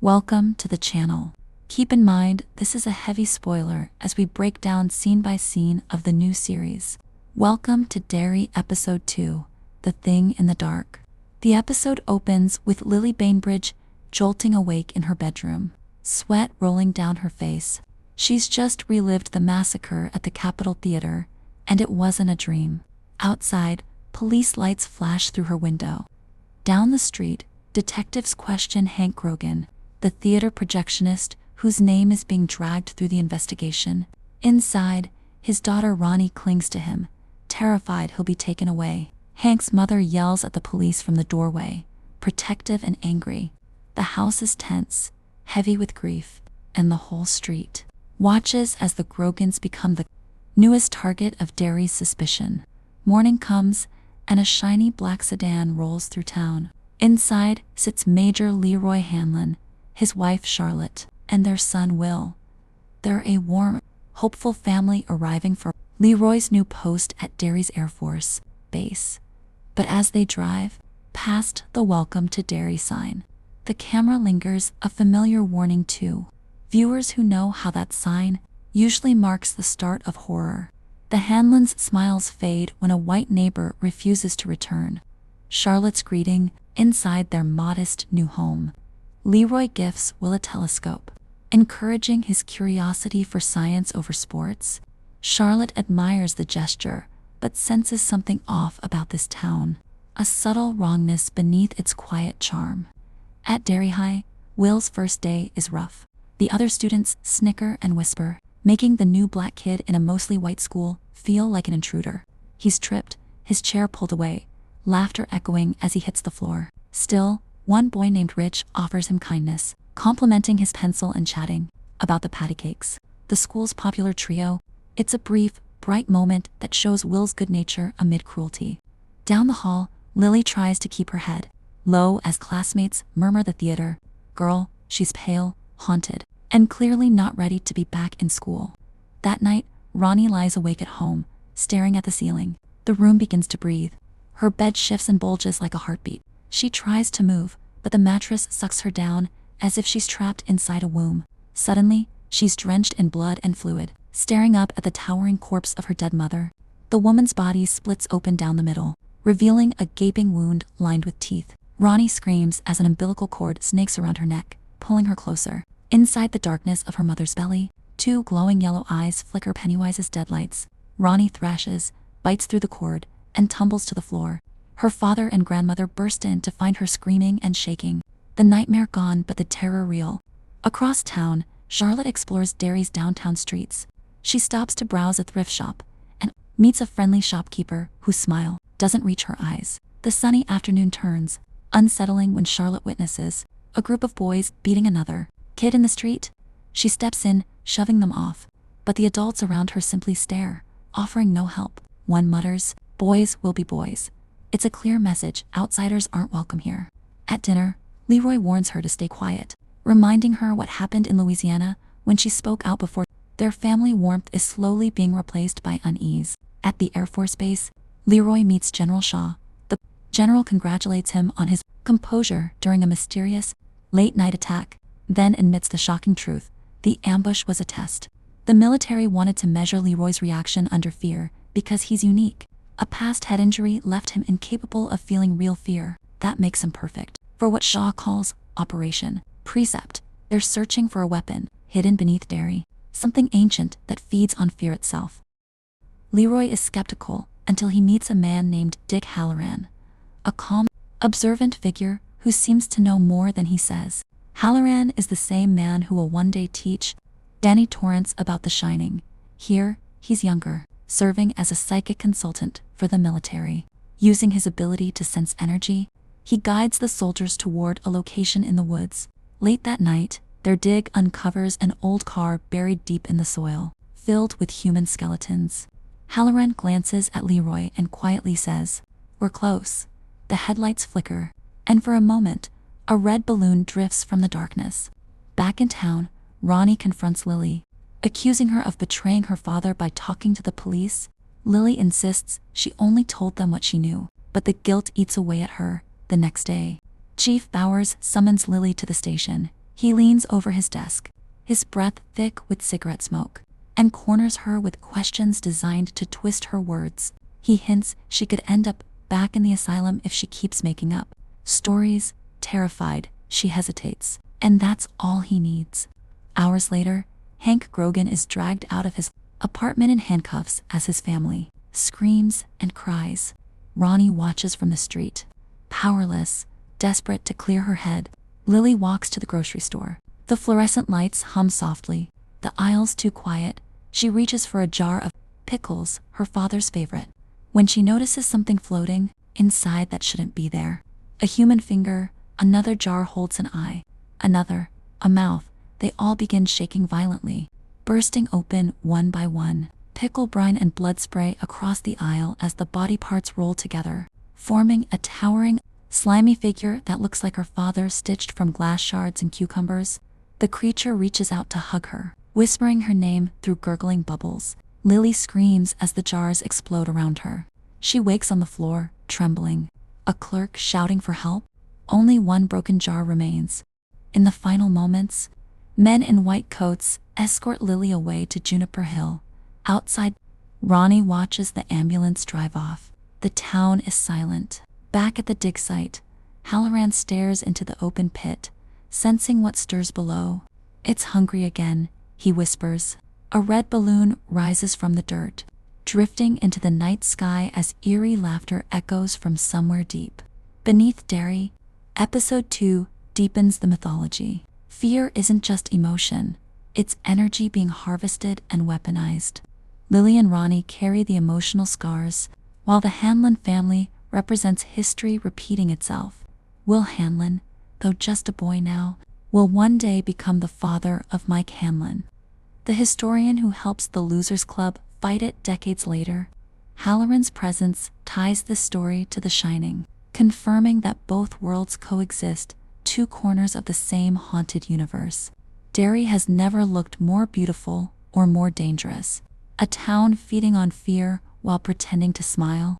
Welcome to the channel. Keep in mind, this is a heavy spoiler as we break down scene by scene of the new series. Welcome to Derry Episode 2, The Thing in the Dark. The episode opens with Lily Bainbridge jolting awake in her bedroom, sweat rolling down her face. She's just relived the massacre at the Capitol Theater, and it wasn't a dream. Outside, police lights flash through her window. Down the street, detectives question Hank Grogan, the theater projectionist whose name is being dragged through the investigation. Inside, his daughter Ronnie clings to him, terrified he'll be taken away. Hank's mother yells at the police from the doorway, protective and angry. The house is tense, heavy with grief, and the whole street watches as the Grogans become the newest target of Derry's suspicion. Morning comes, and a shiny black sedan rolls through town. Inside sits Major Leroy Hanlon, his wife Charlotte, and their son Will. They're a warm, hopeful family arriving for Leroy's new post at Derry's Air Force Base. But as they drive past the Welcome to Derry sign, the camera lingers, a familiar warning to viewers who know how that sign usually marks the start of horror. The Hanlons' smiles fade when a white neighbor refuses to return Charlotte's greeting inside their modest new home. Leroy gifts Will a telescope, encouraging his curiosity for science over sports. Charlotte admires the gesture, but senses something off about this town, a subtle wrongness beneath its quiet charm. At Derry High, Will's first day is rough. The other students snicker and whisper, making the new black kid in a mostly white school feel like an intruder. He's tripped, his chair pulled away, laughter echoing as he hits the floor. Still, one boy named Rich offers him kindness, complimenting his pencil and chatting about the patty cakes, the school's popular trio. It's a brief, bright moment that shows Will's good nature amid cruelty. Down the hall, Lily tries to keep her head low as classmates murmur the theater girl. She's pale, haunted, and clearly not ready to be back in school. That night, Ronnie lies awake at home, staring at the ceiling. The room begins to breathe. Her bed shifts and bulges like a heartbeat. She tries to move, but the mattress sucks her down as if she's trapped inside a womb. Suddenly, she's drenched in blood and fluid, staring up at the towering corpse of her dead mother. The woman's body splits open down the middle, revealing a gaping wound lined with teeth. Ronnie screams as an umbilical cord snakes around her neck, pulling her closer. Inside the darkness of her mother's belly, two glowing yellow eyes flicker Pennywise's deadlights. Ronnie thrashes, bites through the cord, and tumbles to the floor. Her father and grandmother burst in to find her screaming and shaking. The nightmare gone, but the terror real. Across town, Charlotte explores Derry's downtown streets. She stops to browse a thrift shop and meets a friendly shopkeeper whose smile doesn't reach her eyes. The sunny afternoon turns unsettling when Charlotte witnesses a group of boys beating another kid in the street. She steps in, shoving them off, but the adults around her simply stare, offering no help. One mutters, "Boys will be boys." It's a clear message, outsiders aren't welcome here. At dinner, Leroy warns her to stay quiet, reminding her what happened in Louisiana when she spoke out before. Their family warmth is slowly being replaced by unease. At the Air Force Base, Leroy meets General Shaw. The general congratulates him on his composure during a mysterious, late-night attack, then admits the shocking truth: the ambush was a test. The military wanted to measure Leroy's reaction under fear because he's unique. A past head injury left him incapable of feeling real fear. That makes him perfect for what Shaw calls Operation Precept. They're searching for a weapon hidden beneath Derry, something ancient that feeds on fear itself. Leroy is skeptical until he meets a man named Dick Hallorann, a calm, observant figure who seems to know more than he says. Hallorann is the same man who will one day teach Danny Torrance about The Shining. Here, he's younger, serving as a psychic consultant for the military. Using his ability to sense energy, he guides the soldiers toward a location in the woods. Late that night, their dig uncovers an old car buried deep in the soil, filled with human skeletons. Hallorann glances at Leroy and quietly says, "We're close." The headlights flicker, and for a moment, a red balloon drifts from the darkness. Back in town, Ronnie confronts Lily, accusing her of betraying her father by talking to the police. Lily insists she only told them what she knew, but the guilt eats away at her. The next day, Chief Bowers summons Lily to the station, He leans over his desk, his breath thick with cigarette smoke, and corners her with questions designed to twist her words. He hints she could end up back in the asylum if she keeps making up stories. Terrified, she hesitates, and that's all he needs. Hours later, Hank Grogan is dragged out of his apartment in handcuffs as his family screams and cries. Ronnie watches from the street, powerless, desperate to clear her head. Lily walks to the grocery store. The fluorescent lights hum softly, the aisles too quiet. She reaches for a jar of pickles, her father's favorite, when she notices something floating inside that shouldn't be there. A human finger, another jar holds an eye, another, a mouth. They all begin shaking violently, bursting open one by one. Pickle brine and blood spray across the aisle as the body parts roll together, forming a towering, slimy figure that looks like her father stitched from glass shards and cucumbers. The creature reaches out to hug her, whispering her name through gurgling bubbles. Lily screams as the jars explode around her. She wakes on the floor, trembling. A clerk shouting for help. Only one broken jar remains. In the final moments, men in white coats escort Lily away to Juniper Hill. Outside, Ronnie watches the ambulance drive off. The town is silent. Back at the dig site, Hallorann stares into the open pit, sensing what stirs below. "It's hungry again," he whispers. A red balloon rises from the dirt, drifting into the night sky as eerie laughter echoes from somewhere deep. Beneath Derry, Episode 2 deepens the mythology. Fear isn't just emotion, it's energy being harvested and weaponized. Lily and Ronnie carry the emotional scars, while the Hanlon family represents history repeating itself. Will Hanlon, though just a boy now, will one day become the father of Mike Hanlon, the historian who helps the Losers Club fight it decades later. Hallorann's presence ties this story to The Shining, confirming that both worlds coexist, two corners of the same haunted universe. Derry has never looked more beautiful or more dangerous. A town feeding on fear while pretending to smile.